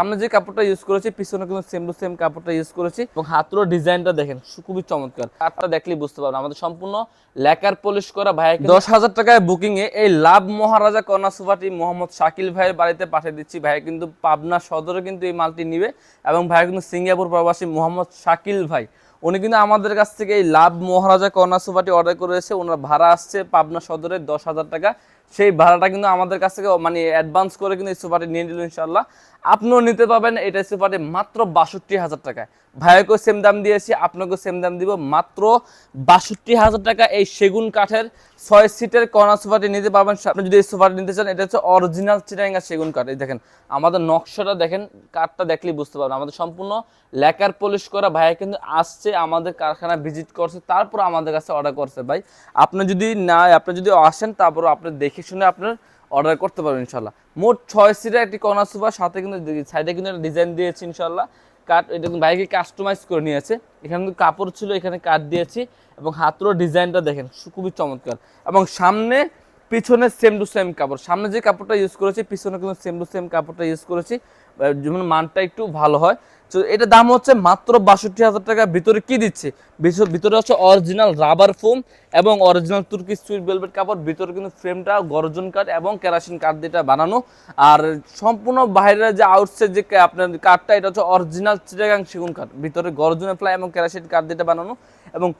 সামনে যে কাপড়টা ইউজ করেছি পিছনে কিন্তু সেম টু সেম কাপড়টা ইউজ করেছি এবং হাতের ডিজাইনটা দেখেন খুবই চমৎকার। কাঠটা দেখলেই বুঝতে পারবেন আমাদের সম্পূর্ণ লেকার পলিশ করা। ভাই 10,000 টাকায় বুকিং এ এই লাভ মহারাজা কর্নার সোফাটি মোহাম্মদ শাকিল ভাইয়ের বাড়িতে পাঠিয়ে দিচ্ছি। ভাই কিন্তু পাবনা সদরে কিন্তু এই মালটি নিবে এবং ভাই কিন্তু সিঙ্গাপুর প্রবাসী মোহাম্মদ শাকিল ভাই, উনি কিন্তু আমাদের কাছ থেকে এই লাভ মহারাজা কর্নার সোফাটি অর্ডার করেছে। ওনার ভাড়া আসছে পাবনা সদরে 10,000 টাকা। সেই ভাড়াটা কিন্তু আমাদের কাছ থেকে মানে অ্যাডভান্স করে কিন্তু এই সোফাটি নিয়ে নিল ইনশাল্লাহ। আপনিও নিতে পারবেন এটা সোফাটি মাত্র 62,000 টাকায়। ভাইয়াকেও সেম দাম দিয়েছি, আপনাকেও সেম দাম দিব মাত্র 62,000 টাকা। এই সেগুন কাঠের 6 সিটের কর্নার সোফাটি নিতে পারবেন। আপনি যদি এই সোফাটি নিতে চান, এটা হচ্ছে অরিজিনাল চিটাগাং সেগুন কাঠ। এই দেখেন আমাদের নকশাটা দেখেন, কাঠটা দেখলেই বুঝতে পারবেন আমাদের সম্পূর্ণ লেকার পলিশ করা। ভাইয়া কিন্তু আসছে আমাদের কারখানা ভিজিট করছে, তারপর আমাদের কাছে অর্ডার করছে। ভাই আপনি যদি আসেন তারপর আপনি দেখে শুনে আপনার অর্ডার করতে পারবেন ইনশাল্লাহ। মোট 6 সিটের একটি কর্নার সোফা, সাথে কিন্তু সাইডে কিন্তু একটা ডিজাইন দিয়েছি ইনশাল্লাহ। কাঠ এটা কিন্তু ভাইকে কাস্টমাইজ করে নিয়েছে। এখানে কিন্তু কাপড় ছিল, এখানে কাঠ দিয়েছি এবং হাতেরও ডিজাইনটা দেখেন খুবই চমৎকার। এবং সামনে পিছনে সেম টু সেম কাপড়, সামনে যে কাপড়টা ইউজ করেছি পিছনে কিন্তু সেম টু সেম কাপড়টা ইউজ করেছি, যেমন মানটা একটু ভালো হয়। তো এটা দাম হচ্ছে মাত্র 62,000 টাকা। ভিতরে কি দিচ্ছে, ভিতরে হচ্ছে অরিজিনাল রাবার ফোম এবং অরিজিনাল তুর্কি সুইট ভেলভেট কাপড়। ভিতরে কিন্তু ফ্রেমটা গর্জন কাঠ এবং কেরাসিন কাঠ দিয়ে বানানো। আর সম্পূর্ণ বাইরের যে আউটসাইড যে আপনার কাঠটা, এটা হচ্ছে অরিজিনাল চিটাগাং সেগুন কাঠ। ভিতরে গর্জনের ফ্লাই এবং কেরাসিন কাঠ দিয়ে বানানো এবং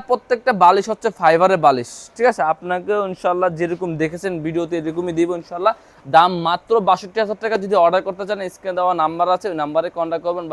প্রত্যেকটা বালিশ হচ্ছে ফাইবারের বালিশ। ঠিক আছে, আপনাকে ইনশাল্লাহ যেরকম দেখেছেন ভিডিওতে এরকমই দিব ইনশাল্লাহ। দাম মাত্র 62,000 টাকা। যদি অর্ডার করতে চান স্ক্রিনে দেওয়া নাম্বার আছে, ওই নাম্বারে কন্ট্যাক্ট করবেন।